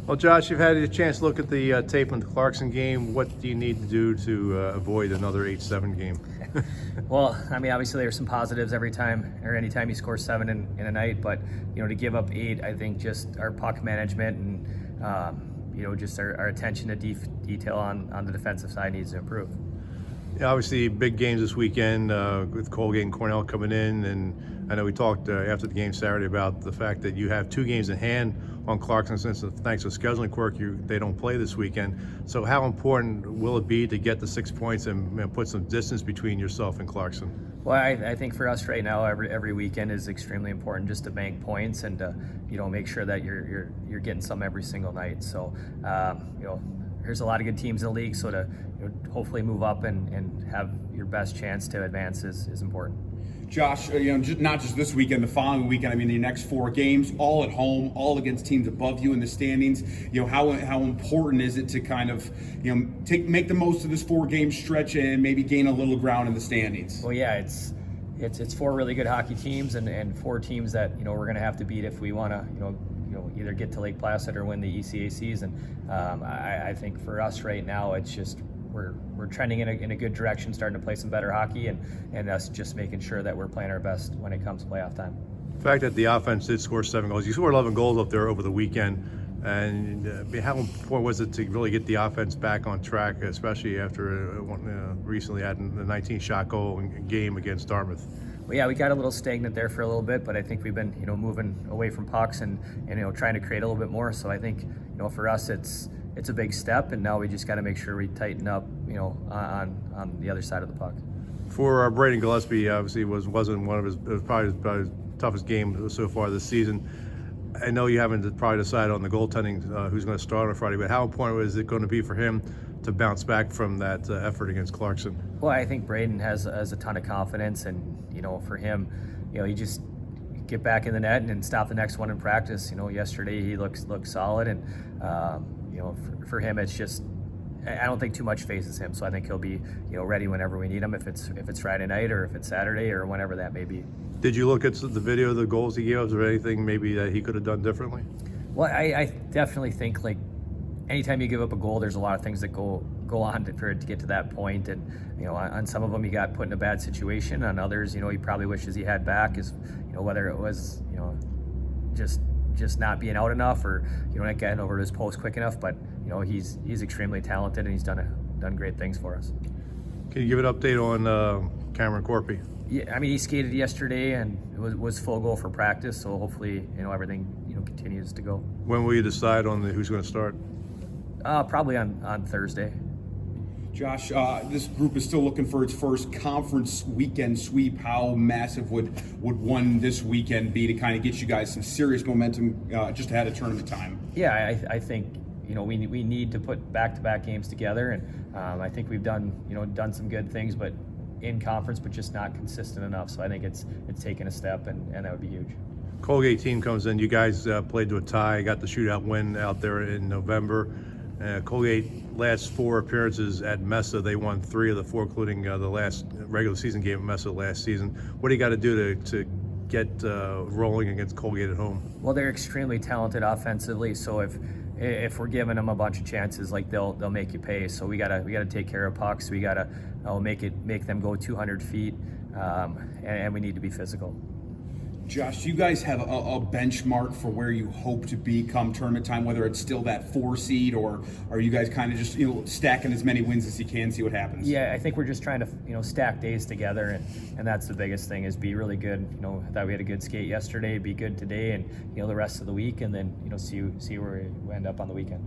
Well, Josh, you've had a chance to look at the tape on the Clarkson game. What do you need to do to avoid another 8-7 game? Well, I mean, obviously there's some positives every time or anytime you score 7 in a night, but to give up 8, I think just our puck management and just our attention to detail on the defensive side needs to improve. Yeah, obviously, big games this weekend with Colgate and Cornell coming in, and I know we talked after the game Saturday about the fact that you have 2 games in hand on Clarkson since thanks to scheduling quirk they don't play this weekend. So how important will it be to get the 6 points and put some distance between yourself and Clarkson? Well, I think for us right now, every weekend is extremely important just to bank points and make sure that you're getting some every single night. So there's a lot of good teams in the league, so to hopefully move up and have your best chance to advance is important. Josh, not just this weekend, the following weekend. I mean, the next 4 games, all at home, all against teams above you in the standings. How important is it to kind of make the most of this 4-game stretch and maybe gain a little ground in the standings? Well, yeah, it's 4 really good hockey teams and 4 teams that we're going to have to beat if we want to either get to Lake Placid or win the ECACs. And I think for us right now, it's just we're trending in a good direction, starting to play some better hockey, and us just making sure that we're playing our best when it comes to playoff time. The fact that the offense did score 7 goals, you scored 11 goals up there over the weekend, and how important was it to really get the offense back on track, especially after recently had the 19-shot goal game against Dartmouth? Well, yeah, we got a little stagnant there for a little bit, but I think we've been moving away from pucks and trying to create a little bit more. So I think for us it's a big step, and now we just got to make sure we tighten up on the other side of the puck. For Braden Gillespie, obviously wasn't one of it was probably his toughest game so far this season. I know you haven't probably decided on the goaltending who's going to start on Friday, but how important is it going to be for him to bounce back from that effort against Clarkson? Well, I think Braden has a ton of confidence, and for him, you just get back in the net and stop the next one in practice. Yesterday he looked solid, and for him it's just I don't think too much phases him. So I think he'll be ready whenever we need him, if it's Friday night or if it's Saturday or whenever that may be. Did you look at the video of the goals he gave us, or anything maybe that he could have done differently? Well, I definitely think anytime you give up a goal, there's a lot of things that go on for it to get to that point. And on some of them, he got put in a bad situation. On others, he probably wishes he had back. Is whether it was just not being out enough, or not getting over his post quick enough. But he's extremely talented, and he's done great things for us. Can you give an update on Cameron Corpy? Yeah, I mean, he skated yesterday and it was full goal for practice. So hopefully everything continues to go. When will you decide on who's going to start? Probably on Thursday. Josh, this group is still looking for its first conference weekend sweep. How massive would one this weekend be to kind of get you guys some serious momentum just ahead of tournament time? Yeah, I think we need to put back-to-back games together, and I think we've done some good things, but in conference, but just not consistent enough. So I think it's taken a step, and that would be huge. Colgate team comes in. You guys played to a tie, got the shootout win out there in November. Colgate last 4 appearances at Mesa, they won 3 of the 4, including the last regular season game at Mesa last season. What do you got to do to get rolling against Colgate at home? Well, they're extremely talented offensively, so if we're giving them a bunch of chances, they'll make you pay. So we gotta take care of pucks. We gotta make them go 200 feet, and we need to be physical. Josh, do you guys have a benchmark for where you hope to be come tournament time, whether it's still that 4 seed, or are you guys kind of just stacking as many wins as you can, see what happens? Yeah, I think we're just trying to stack days together, and that's the biggest thing, is be really good. That we had a good skate yesterday, be good today, and the rest of the week, and then see where we end up on the weekend.